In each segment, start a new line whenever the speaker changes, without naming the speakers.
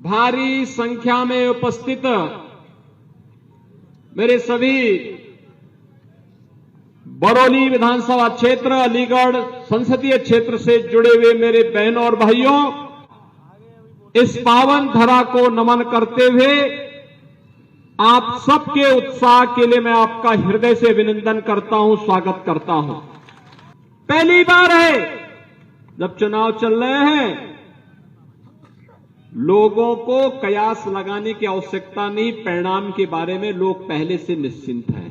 भारी संख्या में उपस्थित मेरे सभी बरौनी विधानसभा क्षेत्र, अलीगढ़ संसदीय क्षेत्र से जुड़े हुए मेरे बहनों और भाइयों, इस पावन धरा को नमन करते हुए आप सबके उत्साह के लिए मैं आपका हृदय से अभिनंदन करता हूं, स्वागत करता हूं। पहली बार है जब चुनाव चल रहे हैं, लोगों को कयास लगाने की आवश्यकता नहीं, परिणाम के बारे में लोग पहले से निश्चिंत हैं,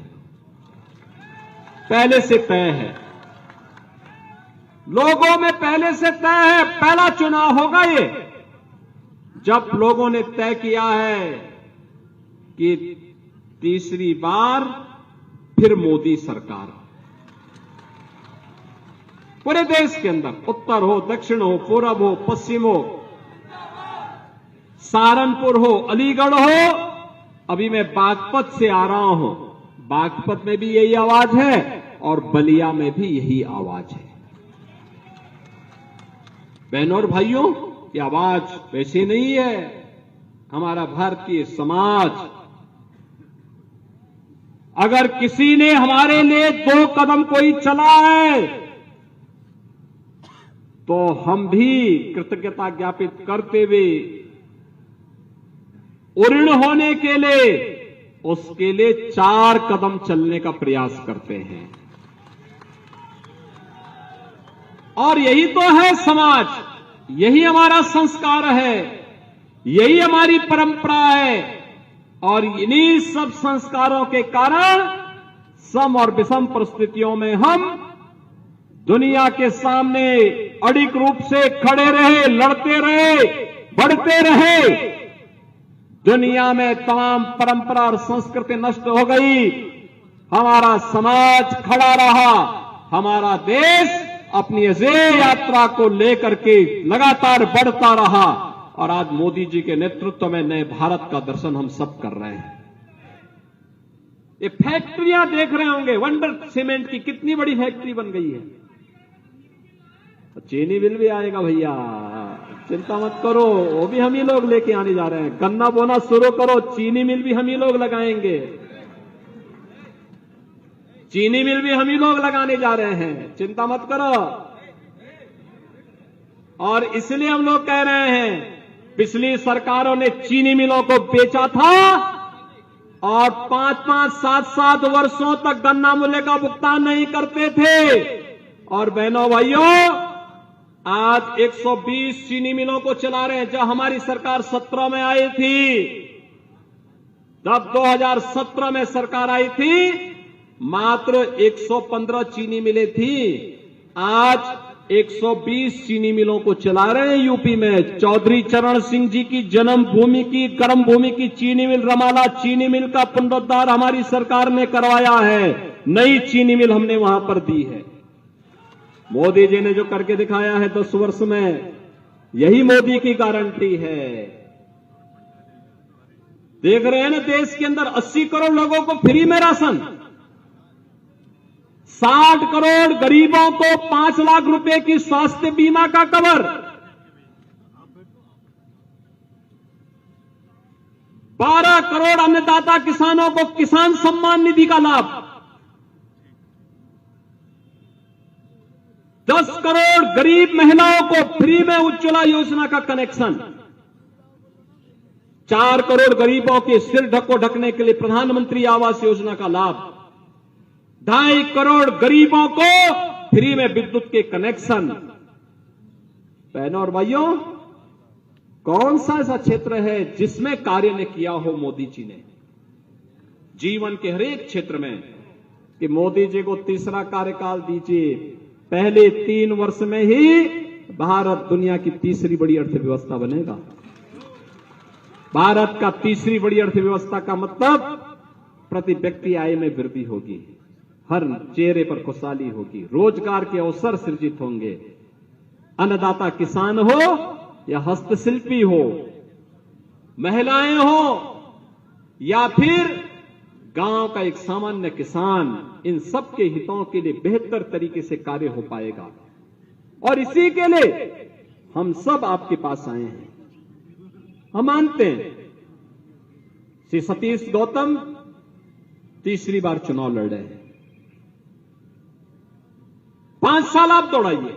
पहले से तय है, लोगों में पहले से तय है। पहला चुनाव होगा ये जब लोगों ने तय किया है कि तीसरी बार फिर मोदी सरकार। पूरे देश के अंदर, उत्तर हो, दक्षिण हो, पूरब हो, पश्चिम हो, सहारनपुर हो, अलीगढ़ हो, अभी मैं बागपत से आ रहा हूं, बागपत में भी यही आवाज है और बलिया में भी यही आवाज है। बहनों और भाइयों, ये आवाज वैसी नहीं है। हमारा भारतीय समाज, अगर किसी ने हमारे लिए 2 कदम कोई चला है तो हम भी कृतज्ञता ज्ञापित करते हुए ऋण होने के लिए उसके लिए 4 कदम चलने का प्रयास करते हैं। और यही तो है समाज, यही हमारा संस्कार है, यही हमारी परंपरा है। और इन्हीं सब संस्कारों के कारण सम और विषम परिस्थितियों में हम दुनिया के सामने अडिग रूप से खड़े रहे, लड़ते रहे, बढ़ते रहे। दुनिया में तमाम परंपरा और संस्कृति नष्ट हो गई, हमारा समाज खड़ा रहा, हमारा देश अपनी अजेय यात्रा को लेकर के लगातार बढ़ता रहा। और आज मोदी जी के नेतृत्व में नए भारत का दर्शन हम सब कर रहे हैं। ये फैक्ट्रियां देख रहे होंगे, वंडर सीमेंट की कितनी बड़ी फैक्ट्री बन गई है। चीनी मिल भी आएगा भैया, चिंता मत करो, वो भी हम ही लोग लेके आने जा रहे हैं। गन्ना बोना शुरू करो, चीनी मिल भी हम ही लोग लगाएंगे, चीनी मिल भी हम ही लोग लगाने जा रहे हैं, चिंता मत करो। और इसलिए हम लोग कह रहे हैं, पिछली सरकारों ने चीनी मिलों को बेचा था और 5-5, 7-7 वर्षों तक गन्ना मूल्य का भुगतान नहीं करते थे। और बहनों भाइयों, आज 120 चीनी मिलों को चला रहे हैं। जब हमारी सरकार 17 में आई थी, जब 2017 में सरकार आई थी, मात्र 115 चीनी मिलें थी। आज 120 चीनी मिलों को चला रहे हैं यूपी में। चौधरी चरण सिंह जी की जन्मभूमि की, कर्म भूमि की चीनी मिल रमाला चीनी मिल का पुनरुद्धार हमारी सरकार ने करवाया है। नई चीनी मिल हमने वहां पर दी है। मोदी जी ने जो करके दिखाया है 10 वर्ष में, यही मोदी की गारंटी है। देख रहे हैं ना, देश के अंदर 80 करोड़ लोगों को फ्री में राशन, 60 करोड़ गरीबों को 5 लाख रुपए की स्वास्थ्य बीमा का कवर, 12 करोड़ अन्नदाता किसानों को किसान सम्मान निधि का लाभ, 10 करोड़ गरीब महिलाओं को फ्री में उज्ज्वला योजना का कनेक्शन, 4 करोड़ गरीबों के सिर ढको ढकने के लिए प्रधानमंत्री आवास योजना का लाभ, 2.5 करोड़ गरीबों को फ्री में विद्युत के कनेक्शन। बहनों और भाइयों, कौन सा ऐसा क्षेत्र है जिसमें कार्य ने किया हो मोदी जी ने जीवन के हर एक क्षेत्र में, कि मोदी जी को तीसरा कार्यकाल दीजिए, पहले 3 वर्ष में ही भारत दुनिया की तीसरी बड़ी अर्थव्यवस्था बनेगा। भारत का तीसरी बड़ी अर्थव्यवस्था का मतलब प्रति व्यक्ति आय में वृद्धि होगी, हर चेहरे पर खुशहाली होगी, रोजगार के अवसर सृजित होंगे। अन्नदाता किसान हो या हस्तशिल्पी हो, महिलाएं हो या फिर गांव का एक सामान्य किसान, इन सब के हितों के लिए बेहतर तरीके से कार्य हो पाएगा। और इसी के लिए हम सब आपके पास आए हैं। हम मानते हैं श्री सतीश गौतम तीसरी बार चुनाव लड़ रहे हैं। 5 साल आप दौड़ाइए,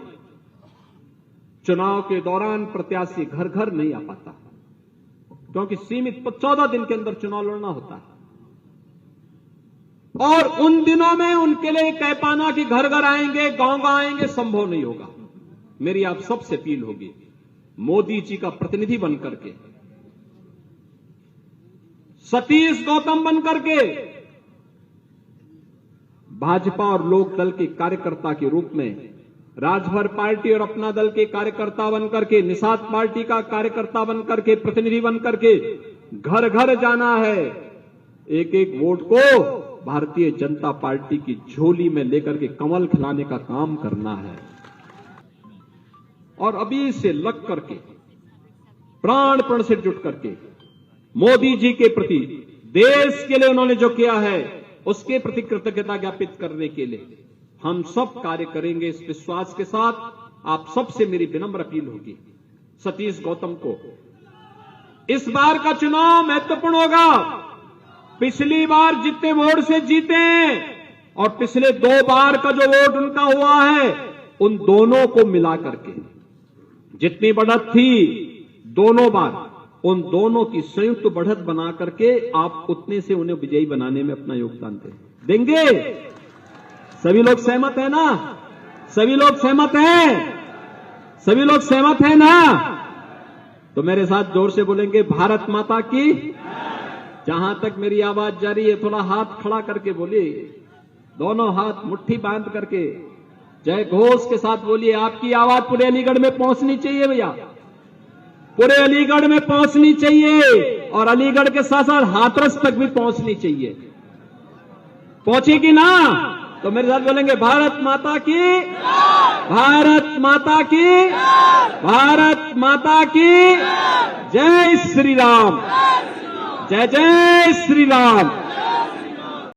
चुनाव के दौरान प्रत्याशी घर घर नहीं आ पाता, क्योंकि सीमित 14 दिन के अंदर चुनाव लड़ना होता है। और उन दिनों में उनके लिए कह पाना कि घर घर आएंगे, गांव गांव आएंगे, संभव नहीं होगा। मेरी आप सबसे अपील होगी, मोदी जी का प्रतिनिधि बनकर के, सतीश गौतम बनकर के, भाजपा और लोक दल के कार्यकर्ता के रूप में, राजभर पार्टी और अपना दल के कार्यकर्ता बनकर के, निषाद पार्टी का कार्यकर्ता बनकर के, प्रतिनिधि बनकर के घर घर जाना है। एक एक वोट को भारतीय जनता पार्टी की झोली में लेकर के कमल खिलाने का काम करना है। और अभी से लग करके, प्राण प्रण से जुट करके मोदी जी के प्रति, देश के लिए उन्होंने जो किया है उसके प्रति कृतज्ञता ज्ञापित करने के लिए हम सब कार्य करेंगे। इस विश्वास के साथ आप सबसे मेरी विनम्र अपील होगी, सतीश गौतम को इस बार का चुनाव महत्वपूर्ण होगा। पिछली बार जितने वोट से जीते और पिछले 2 बार का जो वोट उनका हुआ है, उन दोनों को मिला करके जितनी बढ़त थी दोनों बार, उन दोनों की संयुक्त बढ़त बना करके आप उतने से उन्हें विजयी बनाने में अपना योगदान देंगे। सभी लोग सहमत है ना? सभी लोग सहमत हैं? सभी लोग सहमत हैं ना? तो मेरे साथ जोर से बोलेंगे, भारत माता की। जहां तक मेरी आवाज जा रही है, थोड़ा हाथ खड़ा करके बोलिए, दोनों हाथ मुट्ठी बांध करके जय घोष के साथ बोलिए। आपकी आवाज पूरे अलीगढ़ में पहुंचनी चाहिए भैया, पूरे अलीगढ़ में पहुंचनी चाहिए, और अलीगढ़ के साथ साथ हाथरस तक भी पहुंचनी चाहिए। पहुंचेगी ना? तो मेरे साथ बोलेंगे, भारत माता की, भारत माता की, भारत माता की जय श्री राम, जय जय श्री राम।